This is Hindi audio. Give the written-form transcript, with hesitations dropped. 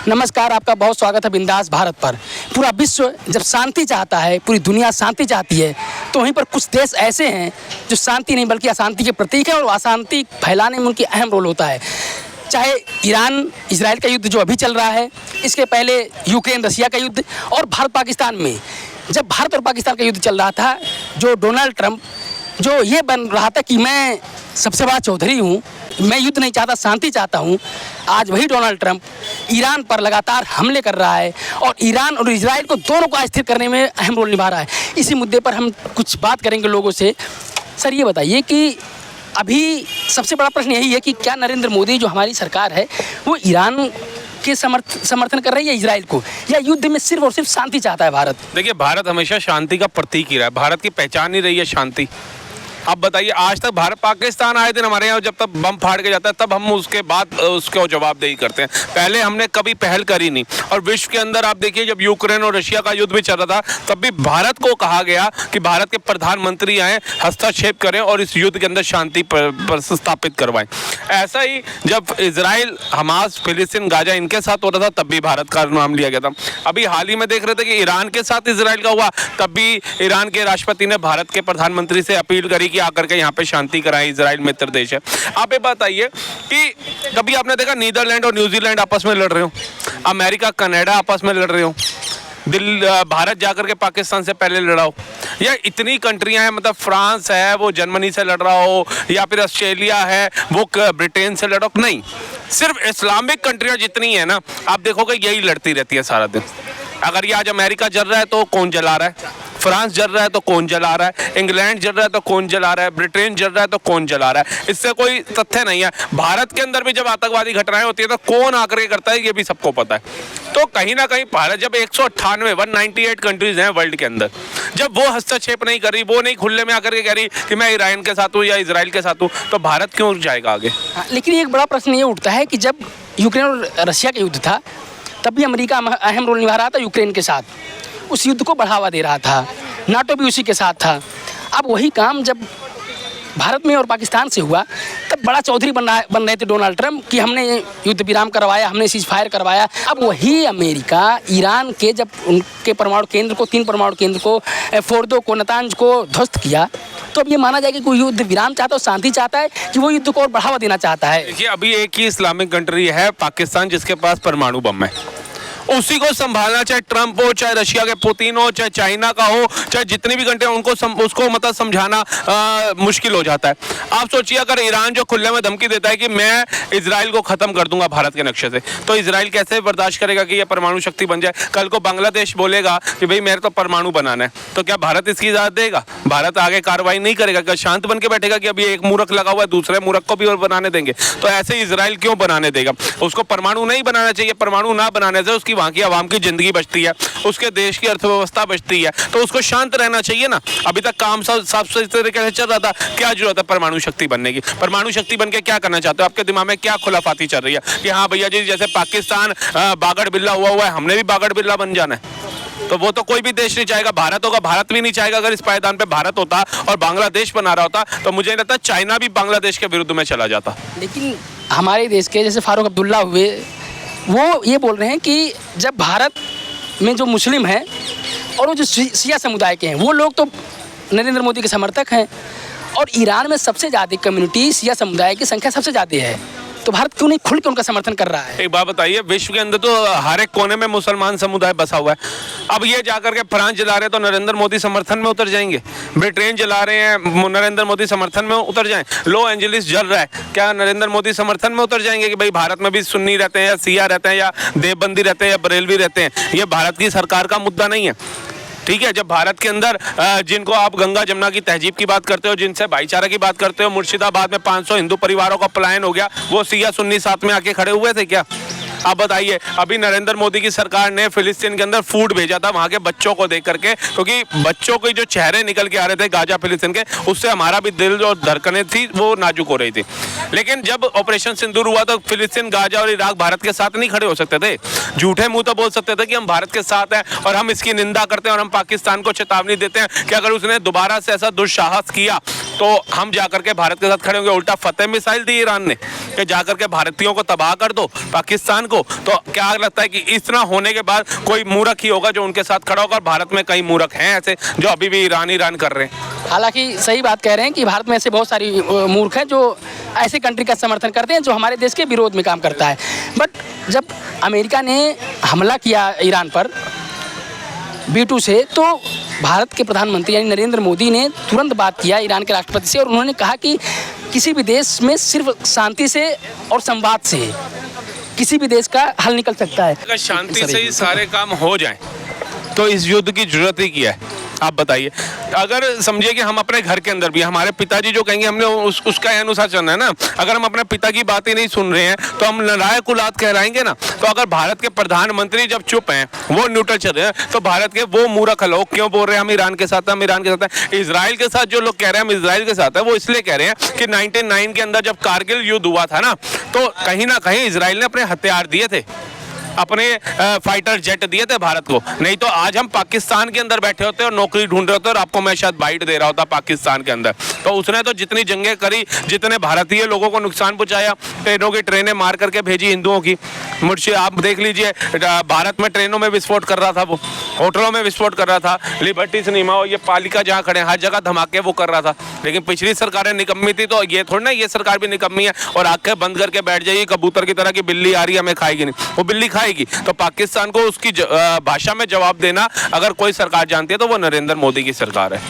नमस्कार, आपका बहुत स्वागत है बिंदास भारत पर। पूरा विश्व जब शांति चाहता है, पूरी दुनिया शांति चाहती है, तो वहीं पर कुछ देश ऐसे हैं जो शांति नहीं बल्कि अशांति के प्रतीक है और अशांति फैलाने में उनकी अहम रोल होता है। चाहे ईरान इजराइल का युद्ध जो अभी चल रहा है, इसके पहले यूक्रेन रशिया का युद्ध, और भारत पाकिस्तान में जब भारत और पाकिस्तान का युद्ध चल रहा था, जो डोनाल्ड ट्रंप जो ये बन रहा था कि मैं सबसे बड़ा चौधरी हूँ, मैं युद्ध नहीं चाहता, शांति चाहता हूँ, आज वही डोनाल्ड ट्रंप ईरान पर लगातार हमले कर रहा है और ईरान और इजराइल को दोनों को अस्थिर करने में अहम रोल निभा रहा है। इसी मुद्दे पर हम कुछ बात करेंगे लोगों से। सर, ये बताइए कि अभी सबसे बड़ा प्रश्न यही है कि क्या नरेंद्र मोदी जो हमारी सरकार है वो ईरान के समर्थन कर रही है इजराइल को, या युद्ध में सिर्फ और सिर्फ शांति चाहता है भारत? देखिए, भारत हमेशा शांति का प्रतीक ही रहा है। भारत की पहचान ही रही है शांति। अब बताइए, आज तक भारत पाकिस्तान आए दिन हमारे यहाँ जब तक बम फाड़ के जाता है तब हम उसके बाद उसको जवाबदेही करते हैं। पहले हमने कभी पहल करी नहीं। और विश्व के अंदर आप देखिए, जब यूक्रेन और रशिया का युद्ध भी चल रहा था तब भी भारत को कहा गया कि भारत के प्रधानमंत्री आए, हस्तक्षेप करें और इस युद्ध के अंदर शांति स्थापित करवाएं। ऐसा ही जब इजराइल, हमास, फिलिस्तीन, गाजा इनके साथ हो रहा था तब भी भारत का नाम लिया गया था। अभी हाल ही में देख रहे थे कि ईरान के साथ इजराइल का हुआ, तब भी ईरान के राष्ट्रपति ने भारत के प्रधानमंत्री से अपील करी आकर के यहाँ पे शांति कराएं, इजराइल मित्र देश है। आप ये बताइए कि कभी आपने देखा नीदरलैंड और न्यूजीलैंड आपस में लड़ रहे हो, अमेरिका कनाडा आपस में लड़ रहे हो, भारत जाकर के पाकिस्तान से पहले लड़ा हो, या इतनी कंट्रियां हैं, मतलब फ्रांस है वो जर्मनी से लड़ रहा हो, या फिर ऑस्ट्रेलिया है वो ब्रिटेन से लड़ा हो? नहीं, सिर्फ इस्लामिक कंट्रियां जितनी है ना, आप देखोगे यही लड़ती रहती है सारा दिन। अगर ये आज अमेरिका जल रहा है तो कौन जला रहा है, फ्रांस जल रहा है तो कौन जला रहा है, इंग्लैंड जल रहा है तो कौन जला रहा है, ब्रिटेन जल रहा है तो कौन जला रहा है। इससे कोई तथ्य नहीं है। भारत के अंदर भी जब आतंकवादी घटनाएं होती है तो कौन आकर के करता है, ये भी सबको पता है। तो कहीं ना कहीं भारत जब 198 कंट्रीज हैं वर्ल्ड के अंदर, जब वो हस्तक्षेप नहीं कर रही, वो नहीं खुले में आकर के कह रही कि मैं ईरान के साथ हूँ या इजराइल के साथ हूँ, तो भारत क्यों जाएगा आगे? लेकिन एक बड़ा प्रश्न ये उठता है कि जब यूक्रेन और रशिया का युद्ध था तब भी अमेरिका अहम रोल निभा रहा था यूक्रेन के साथ, उस युद्ध को बढ़ावा दे रहा था, नाटो भी उसी के साथ था। अब वही काम जब भारत में और पाकिस्तान से हुआ तब बड़ा चौधरी बन रहे थे डोनाल्ड ट्रंप कि हमने युद्ध विराम करवाया, हमने सीज फायर करवाया। अब वही अमेरिका ईरान के जब उनके परमाणु केंद्र को, 3 परमाणु केंद्र को, फोर्दो को, नतांज को ध्वस्त किया, तो अब ये माना जाए कि कोई युद्ध विराम चाहता है, शांति चाहता है, कि वो युद्ध को और बढ़ावा देना चाहता है? देखिए, अभी एक ही इस्लामिक कंट्री है पाकिस्तान जिसके पास परमाणु बम है, उसी को संभालना, चाहे ट्रंप हो, चाहे रशिया के पुतिन हो, चाहे चाइना का हो, चाहे जितनी भी कंट्री उनको उसको मतलब समझाना मुश्किल हो जाता है। आप सोचिए, अगर ईरान जो खुले में धमकी देता है कि मैं इजराइल को खत्म कर दूंगा भारत के नक्शे से, तो इजराइल कैसे बर्दाश्त करेगा कि यह परमाणु शक्ति बन जाए? कल को बांग्लादेश बोलेगा कि भाई मेरे तो परमाणु बनाना है, तो क्या भारत इसकी इजाजत देगा? भारत आगे कार्रवाई नहीं करेगा? क्या शांत बन के बैठेगा कि अभी एक मूर्ख लगा हुआ है, दूसरे मूर्ख को भी और बनाने देंगे? तो ऐसे इजराइल क्यों बनाने देगा? उसको परमाणु नहीं बनाना चाहिए। परमाणु ना बनाने से उसकी वहां की आवाम की जिंदगी बचती है, उसके देश की अर्थव्यवस्था बचती है, तो उसको शांत रहना चाहिए ना। अभी तक काम साफ तरीके से चल रहा था, क्या जरूरत है परमाणु शक्ति बनने की? परमाणु शक्ति बन के क्या करना चाहते हो? आपके दिमाग में क्या खुलाफाती चल रही है कि हाँ भैया जी, जैसे पाकिस्तान बागड़ बिल्ला हुआ है, हमने भी बागड़ बिल्ला बन जाना है? तो वो तो कोई भी देश नहीं चाहेगा। भारत होगा, भारत भी नहीं चाहेगा। अगर इस पायदान पे भारत होता और बांग्लादेश बना रहा होता तो मुझे नहीं लगता चाइना भी बांग्लादेश के विरुद्ध में चला जाता। लेकिन हमारे देश के जैसे फारूक अब्दुल्ला हुए, वो ये बोल रहे हैं कि जब भारत में जो मुस्लिम हैं और वो जो शिया समुदाय के हैं, वो लोग तो नरेंद्र मोदी के समर्थक हैं, और ईरान में सबसे ज़्यादा कम्युनिटी शिया समुदाय की संख्या सबसे ज़्यादा है, तो भारत क्यों नहीं खुल के उनका समर्थन कर रहा है? एक बात बताइए, विश्व के अंदर तो हर एक कोने में मुसलमान समुदाय बसा हुआ है। अब ये जाकर के फ्रांस जला रहे हैं तो नरेंद्र मोदी समर्थन में उतर जाएंगे, ब्रिटेन जला रहे हैं नरेंद्र मोदी समर्थन में उतर जाएं, लॉस एंजलिस जल रहा है, क्या नरेंद्र मोदी समर्थन में उतर जाएंगे कि भाई भारत में भी सुन्नी रहते हैं या सिया रहते हैं या देवबंदी रहते हैं या बरेलवी रहते हैं? ये भारत की सरकार का मुद्दा नहीं है। ठीक है, जब भारत के अंदर जिनको आप गंगा जमुना की तहजीब की बात करते हो, जिनसे भाईचारा की बात करते हो, मुर्शिदाबाद में 500 हिंदू परिवारों का पलायन हो गया, वो सिया सुन्नी साथ में आके खड़े हुए थे क्या? आप बताइए, अभी नरेंद्र मोदी की सरकार ने फिलिस्तीन के अंदर फूड भेजा था वहां के बच्चों को देख करके, क्योंकि बच्चों के जो चेहरे निकल के आ रहे थे गाजा फिलिस्तीन के, उससे हमारा भी दिल और धड़कनें थी वो नाजुक हो रही थी। लेकिन जब ऑपरेशन सिंदूर हुआ तो फिलिस्तीन, गाजा और इराक भारत के साथ नहीं खड़े हो सकते थे। झूठे मुंह तो बोल सकते थे कि हम भारत के साथ हैं और हम इसकी निंदा करते हैं और हम पाकिस्तान को चेतावनी देते हैं कि अगर उसने दोबारा से ऐसा दुस्साहस किया तो हम जाकर के भारत के साथ खड़े होंगे। उल्टा फतेह मिसाइल दी ईरान ने कि जाकर के भारतीयों को तबाह कर दो, पाकिस्तान को, तो क्या लगता है कि इतना होने के बाद कोई मूर्ख ही होगा जो उनके साथ खड़ा होगा? भारत में कई मूर्ख हैं ऐसे जो अभी भी ईरान कर रहे हैं। हालांकि सही बात कह रहे हैं कि भारत में ऐसे बहुत सारी मूर्ख हैं जो ऐसे कंट्री का समर्थन करते हैं जो हमारे देश के विरोध में काम करता है। बट जब अमेरिका ने हमला किया ईरान पर B2 से, तो भारत के प्रधानमंत्री यानी नरेंद्र मोदी ने तुरंत बात किया ईरान के राष्ट्रपति से और उन्होंने कहा कि किसी भी देश में सिर्फ शांति से और संवाद से किसी भी देश का हल निकल सकता है। अगर शांति से ही सारे काम हो जाएं तो इस युद्ध की जरूरत ही क्या है? आप बताइए। अगर समझिए कि हम अपने घर के अंदर भी, हमारे पिताजी जो कहेंगे हमने उसका अनुसार चलना है ना। अगर हम अपने पिता की बात ही नहीं सुन रहे हैं तो हम नालायक औलाद कहलाएंगे ना। तो अगर भारत के प्रधानमंत्री जब चुप हैं, वो न्यूट्रल चल रहे हैं, तो भारत के वो मूर्ख लोग क्यों बोल रहे हैं हम ईरान के साथ हैं, हम ईरान के साथ हैं? इजराइल के साथ जो लोग कह रहे हैं हम इजराइल के साथ है, वो इसलिए कह रहे हैं कि 99 के अंदर जब कारगिल युद्ध हुआ था ना, तो कहीं ना कहीं इजराइल ने अपने हथियार दिए थे, अपने फाइटर जेट दिए थे भारत को। नहीं तो आज हम पाकिस्तान के अंदर बैठे होते और नौकरी ढूंढ रहे होते और आपको मैं शायद बाइट दे रहा होता पाकिस्तान के अंदर। तो उसने तो जितनी जंगें करी, जितने भारतीय लोगों को नुकसान पहुंचाया, ट्रेनों की ट्रेनें मार करके भेजी हिंदुओं की। मुझसे आप देख लीजिए, भारत में ट्रेनों में विस्फोट कर रहा था, वो होटलों में विस्फोट कर रहा था, लिबर्टी सिनेमा और ये पालिका जहाँ खड़े हैं हर जगह धमाके वो कर रहा था। लेकिन पिछली सरकारें निकम्मी थी, तो ये थोड़ी ना ये सरकार भी निकम्मी है और आंखें बंद करके बैठ जाइए कबूतर की तरह कि बिल्ली आ रही है हमें खाएगी नहीं। वो बिल्ली खाएगी। तो पाकिस्तान को उसकी भाषा में जवाब देना अगर कोई सरकार जानती है तो वो नरेंद्र मोदी की सरकार है।